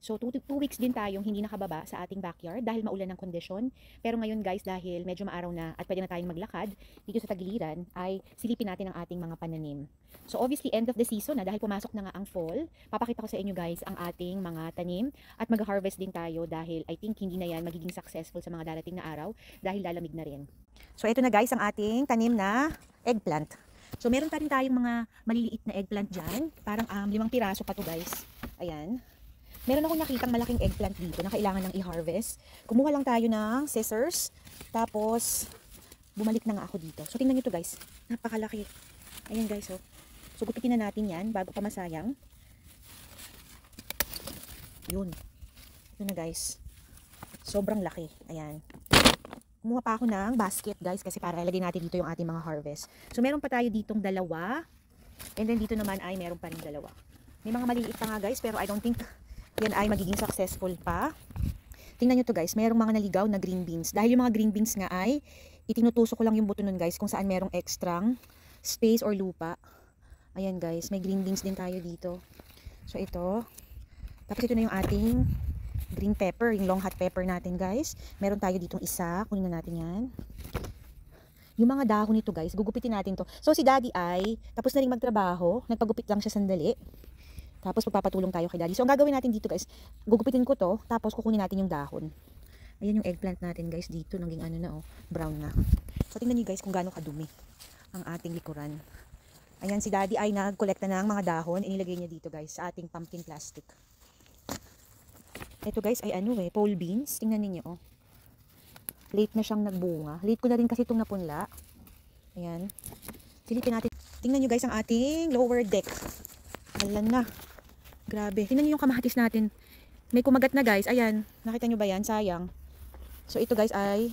So 2 weeks din tayong hindi nakababa sa ating backyard dahil maulan ng kondisyon. Pero ngayon guys, dahil medyo maaraw na at pwede na tayong maglakad dito sa tagiliran, ay silipin natin ang ating mga pananim. So obviously end of the season na dahil pumasok na nga ang fall, papakita ko sa inyo guys ang ating mga tanim at mag-harvest din tayo dahil I think hindi na yan magiging successful sa mga darating na araw dahil lalamig na rin. So ito na guys ang ating tanim na eggplant. So meron pa rin tayong mga maliliit na eggplant dyan, parang 5 piraso pa to guys. Ayan. Meron akong nakitang malaking eggplant dito na kailangan ng i-harvest. Kumuha lang tayo ng scissors. Tapos, bumalik na nga ako dito. So, tingnan nyo to guys. Napakalaki. Ayan guys, oh. So, gupitin na natin yan bago pa masayang. Yun. Ito na guys. Sobrang laki. Ayan. Kumuha pa ako ng basket guys kasi para ilagay natin dito yung ating mga harvest. So, meron pa tayo ditong 2. And then dito naman ay meron pa rin 2. May mga maliliit pa nga guys pero I don't think yan ay magiging successful pa. Tingnan nyo to guys, merong mga naligaw na green beans. Dahil yung mga green beans nga ay, itinutusok ko lang yung buto nun guys, kung saan merong extrang space or lupa. Ayan guys, may green beans din tayo dito. So ito. Tapos ito na yung ating green pepper, yung long hot pepper natin guys. Meron tayo ditong isa, kunin na natin yan. Yung mga dahon nito guys, gugupitin natin to. So si daddy ay, tapos na rin magtrabaho, nagpagupit lang siya sandali. Tapos magpapatulong tayo kay daddy. So ang gagawin natin dito guys, gugupitin ko to, tapos kukunin natin yung dahon. Ayan yung eggplant natin guys dito, naging ano na oh, brown na. So tingnan niyo guys kung gaano kadumi ang ating likuran. Ayan si daddy ay nagkolekta na ng mga dahon, inilagay niya dito guys sa ating pumpkin plastic. Ito guys ay ano pole beans, tingnan niyo oh. Late na siyang nagbunga. Late ko na rin kasi itong napunla. Ayan. Silipin natin. Tingnan niyo guys ang ating lower deck. Alan na. Grabe. Tingnan niyo yung kamatis natin. May kumagat na guys. Ayan. Nakita niyo ba yan? Sayang. So ito guys ay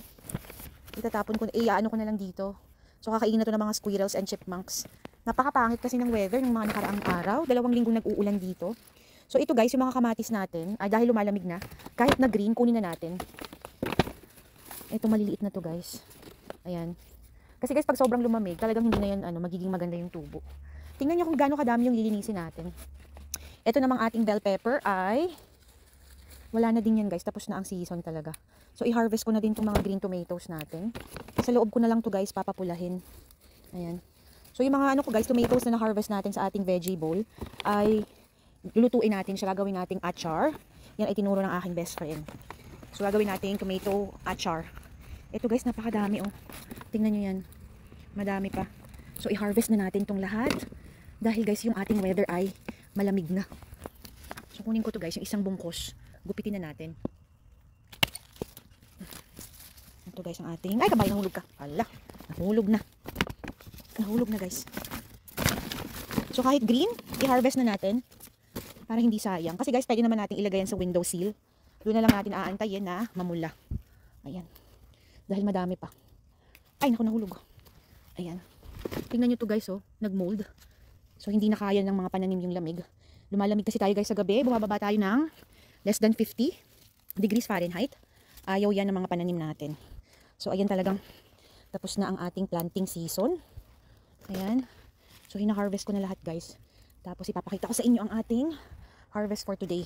itatapon ko. Ano ko na lang dito. So kakainin na to ng mga squirrels and chipmunks. Napakapangit kasi ng weather ng mga nakaraang araw. 2 linggong nag-uulan dito. So ito guys, yung mga kamatis natin, dahil lumalamig na, kahit na green, kunin na natin. Ito maliliit na to guys. Ayan. Kasi guys, pag sobrang lumamig, talagang hindi na yan magiging maganda yung tubo. Tingnan nyo kung gaano kadami yung lilinisin natin. Ito namang ating bell pepper ay wala na din yan guys. Tapos na ang season talaga. So i-harvest ko na din itong mga green tomatoes natin. Sa loob ko na lang to guys papapulahin. Ayan. So yung mga ko guys, tomatoes na na-harvest natin sa ating veggie bowl ay lulutuin natin siya. Gagawin nating achar. Yan ay tinuro ng aking best friend. So gagawin natin tomato achar. Ito guys, napakadami oh. Tingnan nyo yan. Madami pa. So i-harvest na natin tong lahat. Dahil guys, yung ating weather ay malamig na. So kunin ko to guys, yung isang bungkos. Gupitin na natin. Ito guys ang ating, ay kabay, nahulog ka. Ala, nahulog na. Nahulog na guys. So kahit green, i-harvest na natin. Para hindi sayang. Kasi guys, pwede naman natin ilagay yan sa window sill. Doon na lang natin aantayin na mamula. Ayan. Dahil madami pa. Ay, naku, nahulog. Ayan. Tingnan nyo to guys, oh. Nag-mold. So, hindi na kaya ng mga pananim yung lamig. Lumalamig kasi tayo guys sa gabi. Bumababa tayo ng less than 50 degrees Fahrenheit. Ayaw yan ng mga pananim natin. So, ayan talagang tapos na ang ating planting season. Ayan. So, hina-harvest ko na lahat guys. Tapos, ipapakita ko sa inyo ang ating harvest for today.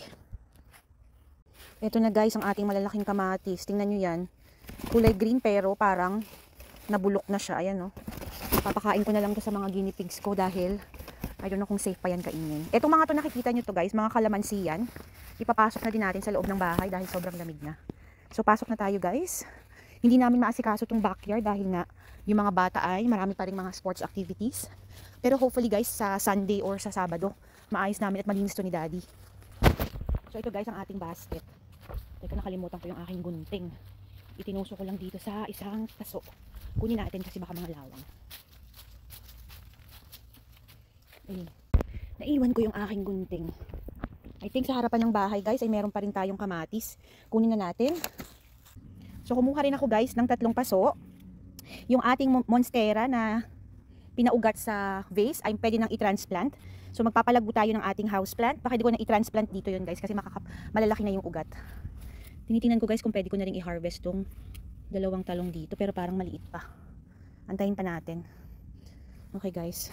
Ito na guys, ang ating malalaking kamatis. Tingnan nyo yan. Kulay green pero parang nabulok na siya. Ayan, oh. Papakain ko na lang to sa mga guinea pigs ko dahil I don't know kung safe pa yan kainin. Etong mga to nakikita nyo to guys, mga kalamansi yan. Ipapasok na din natin sa loob ng bahay dahil sobrang lamig na. So pasok na tayo guys. Hindi namin maasikaso tong backyard dahil nga yung mga bata ay marami pa rin mga sports activities. Pero hopefully guys sa Sunday or sa Sabado, maayos namin at malinis to ni Daddy. So ito guys ang ating basket. Teka, nakalimutan ko yung aking gunting. Itinuso ko lang dito sa isang taso. Kunin natin kasi baka mga lawang. Ayun. Naiwan ko yung aking gunting. I think sa harapan ng bahay guys ay meron pa rin tayong kamatis. Kunin na natin. So kumuha rin ako guys ng 3 paso. Yung ating monstera na pinaugat sa vase ay pwede nang i-transplant. So magpapalago tayo ng ating houseplant. Pwede ko na i-transplant dito yun guys kasi malalaki na yung ugat. Tinitingnan ko guys kung pwede ko na rin i-harvest tong 2 talong dito pero parang maliit pa. Antayin pa natin. Okay guys.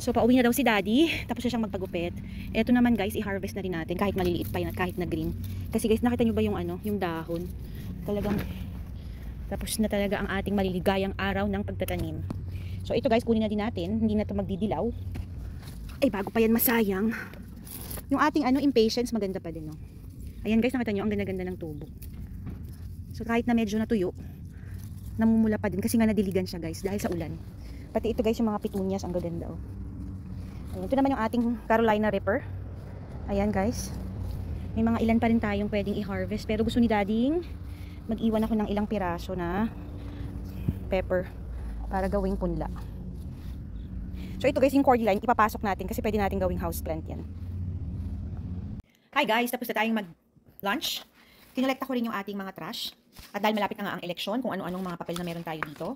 So, pauwi na daw si Daddy. Tapos siya siyang magpagupit. Ito naman guys, i-harvest na rin natin. Kahit maliliit pa yan at kahit na green. Kasi guys, nakita nyo ba yung ano, yung dahon? Talagang, tapos na talaga ang ating maliligayang araw ng pagtatanim. So, ito guys, kunin na din natin. Hindi na ito magdidilaw. Ay, bago pa yan masayang. Yung ating ano, impatience, maganda pa din, no? Ayan guys, nakita nyo, ang ganda-ganda ng tubo. So, kahit na medyo natuyo, namumula pa din. Kasi nga nadiligan siya guys, dahil sa ulan. Pati ito guys, yung mga petunias, ang gaganda, oh. Ayan, ito naman yung ating Carolina Reaper. Ayan guys. May mga ilan pa rin tayong pwedeng i-harvest. Pero gusto ni Daddyng mag-iwan ako ng ilang piraso na pepper para gawing punla. So ito guys, yung cordyline, ipapasok natin kasi pwede natin gawing houseplant yan. Hi guys, tapos na tayong mag-lunch. Kinolekta ko rin yung ating mga trash. At dahil malapit na nga ang eleksyon, kung ano-anong mga papel na meron tayo dito,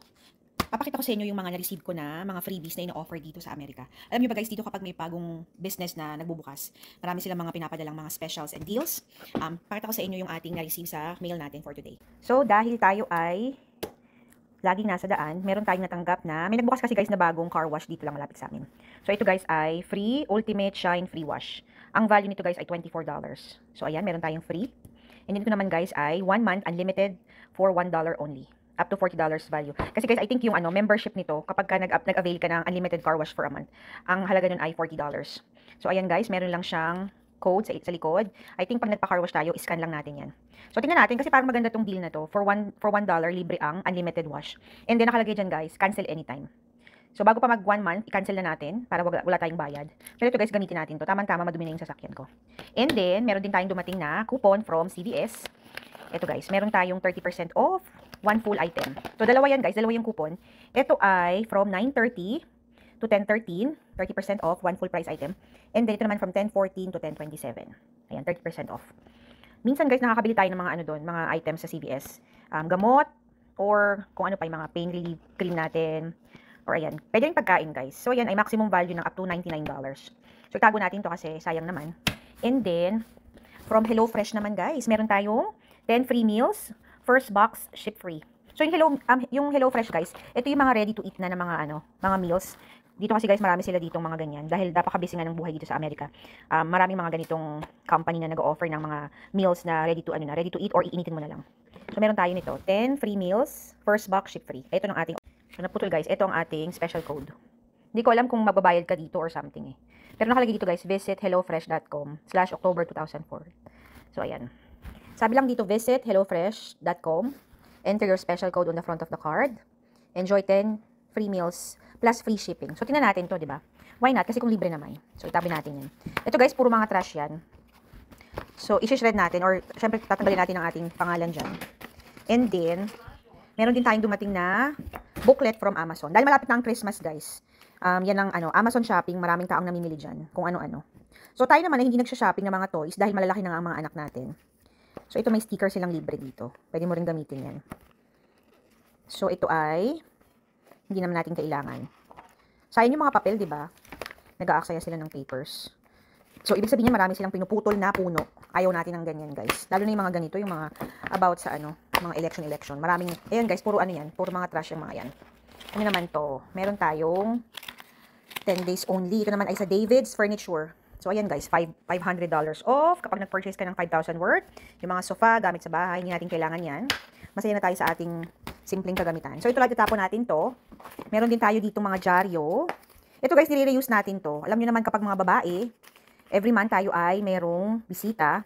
papakita ko sa inyo yung mga na-receive ko na mga freebies na ina-offer dito sa Amerika. Alam niyo ba guys, dito kapag may bagong business na nagbubukas, marami silang mga pinapadalang mga specials and deals. Pakita ko sa inyo yung ating na-receive sa mail natin for today. So, dahil tayo ay laging nasa daan, meron tayong natanggap na, may nagbukas kasi guys na bagong car wash dito lang malapit sa amin. So, ito guys ay free Ultimate Shine Free Wash. Ang value nito guys ay $24. So, ayan, meron tayong free. And dito naman guys ay 1 month unlimited for $1 only. Up to $40 value. Kasi guys, I think yung membership nito, kapag ka nag-avail ka ng unlimited car wash for a month, ang halaga nun ay $40. So, ayan guys, meron lang siyang code sa likod. I think pag nagpa-car wash tayo, scan lang natin yan. So, tingnan natin, kasi parang maganda tong deal na to. For $1 libre ang unlimited wash. And then, nakalagay dyan guys, cancel anytime. So, bago pa mag 1 month, i-cancel na natin para wala tayong bayad. Pero ito guys, gamitin natin to. Tamang-tama, madumi na yung sasakyan ko. And then, meron din tayong dumating na coupon from CVS. Ito guys, meron tayong 30% off 1 full item. So, dalawa yan guys, dalawa yung coupon. Ito ay from 9:30 to 10:13, 30% off 1 full price item. And then ito naman from 10:14 to 10:27. Ayan, 30% off. Minsan guys, nakakabili tayo ng mga ano doon, mga items sa CVS. Gamot, or kung ano pa yung mga pain relief cream natin. Or ayan, pwede rin pagkain guys. So, ayan ay maximum value ng up to $99. So, itago natin to kasi sayang naman. And then, from HelloFresh naman guys, meron tayong 10 free meals. First box, ship free. So, yung HelloFresh guys, ito yung mga ready to eat na mga mga meals. Dito kasi guys, marami sila ditong mga ganyan. Dahil napaka-busy nga ng buhay dito sa Amerika. Maraming mga ganitong company na nag-offer ng mga meals na ready to eat or iinitin mo na lang. So, meron tayo nito. 10 free meals, first box, ship free. Ito ng ating, so naputol guys, ito ang ating special code. Hindi ko alam kung magbabayad ka dito or something eh. Pero nakalagay dito guys, visit hellofresh.com/October 2004. So, ayan. Sabi lang dito, visit hellofresh.com. Enter your special code on the front of the card. Enjoy 10 free meals plus free shipping. So, tingnan natin to, di ba? Why not? Kasi kung libre naman. So, itabi natin yan. Ito guys, puro mga trash yan. So, isi-shred natin or syempre tatanggalin natin ang ating pangalan dyan. And then, meron din tayong dumating na booklet from Amazon. Dahil malapit na ang Christmas guys. Yan ang Amazon shopping. Maraming taong namimili dyan. Kung ano-ano. So, tayo naman ay hindi nagsha-shopping ng mga toys dahil malalaki na nga ang mga anak natin. So, ito may sticker silang libre dito. Pwede mo rin gamitin yan. So, ito ay hindi naman natin kailangan. Sayang yung mga papel, di ba? Nag-aaksaya sila ng papers. So, ibig sabihin marami silang pinuputol na puno. Ayaw natin ng ganyan, guys. Lalo na yung mga ganito, yung mga about sa mga election. Maraming, ayan guys, puro yan. Puro mga trash yung mga yan. Ano naman to? Meron tayong 10 days only. Ito naman ay sa David's Furniture. So, ayan guys, $500 off. Kapag nag-purchase ka ng 5,000 worth, yung mga sofa, gamit sa bahay, hindi natin kailangan yan. Masaya na tayo sa ating simpleng kagamitan. So, ito lang itapon natin to. Meron din tayo dito mga dyaryo. Ito guys, nire-reuse natin to. Alam nyo naman kapag mga babae, every month tayo ay mayroong bisita.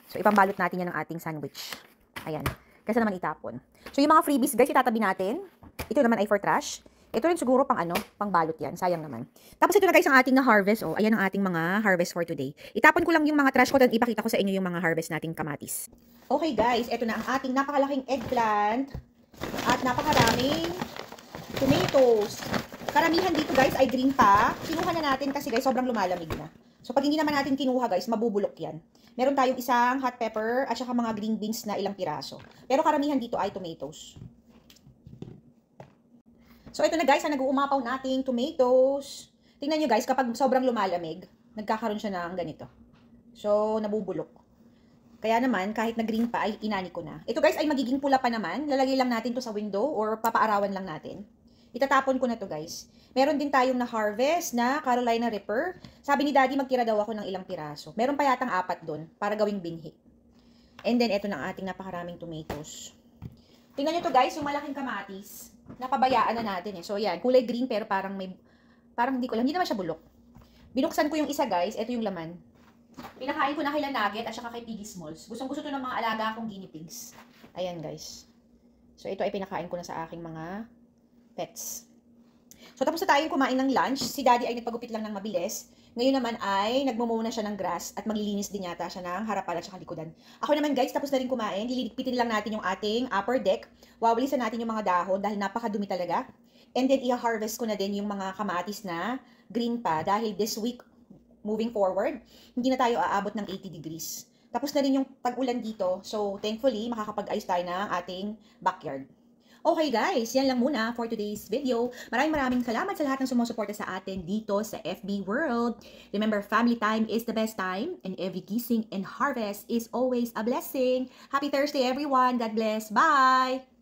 So, ipambalot natin yan ng ating sandwich. Ayan. Kasi naman itapon. So, yung mga freebies guys, itatabi natin. Ito naman ay for trash. Ito rin siguro pang pang balot yan. Sayang naman. Tapos ito na guys ang ating na harvest. Oh, ayan ang ating mga harvest for today. Itapon ko lang yung mga trash ko at ipakita ko sa inyo yung mga harvest nating kamatis. Okay guys, ito na ang ating napakalaking eggplant at napakaraming tomatoes. Karamihan dito guys ay green pa. Kinuha na natin kasi guys sobrang lumalamig na. So pag hindi naman natin kinuha guys, mabubulok yan. Meron tayong isang hot pepper at saka mga green beans na ilang piraso. Pero karamihan dito ay tomatoes. So, ito na guys, ang nag-uumapaw nating tomatoes. Tingnan nyo guys, kapag sobrang lumalamig, nagkakaroon siya ng ganito. So, nabubulok. Kaya naman, kahit na green pa, ay inani ko na. Ito guys, ay magiging pula pa naman. Lalagay lang natin to sa window or papaarawan lang natin. Itatapon ko na to guys. Meron din tayong na-harvest na Carolina Reaper. Sabi ni Daddy, magtira daw ako ng ilang piraso. Meron pa yatang 4 doon para gawing binhi. And then, ito na ang ating napakaraming tomatoes. Tingnan nyo to guys, yung malaking kamatis. Napabayaan na natin eh. So, yan. Kulay green pero parang hindi ko alam. Hindi naman siya bulok. Binuksan ko yung isa guys. Ito yung laman. Pinakain ko na kay Nugget at saka kay Piggy Smalls. Gustong-gusto to ng mga alaga akong guinea pigs. Ayan guys. So, ito ay pinakain ko na sa aking mga pets. So, tapos na tayong kumain ng lunch. Si Daddy ay nagpagupit lang ng mabilis. Ngayon naman ay nagmumuna siya ng grass at maglilinis din yata siya ng harapan at saka likodan. Ako naman guys, tapos na rin kumain. Lililigpitin lang natin yung ating upper deck. Wawalisan natin yung mga dahon dahil napakadumi talaga. And then, i-harvest ko na din yung mga kamatis na green pa dahil this week, moving forward, hindi na tayo aabot ng 80 degrees. Tapos na rin yung tag-ulan dito. So, thankfully, makakapag-ayos tayo ng ating backyard. Okay guys, yan lang muna for today's video. Maraming salamat sa lahat ng sumusuporta sa atin dito sa FB World. Remember, family time is the best time and every gising and harvest is always a blessing. Happy Thursday everyone. God bless. Bye!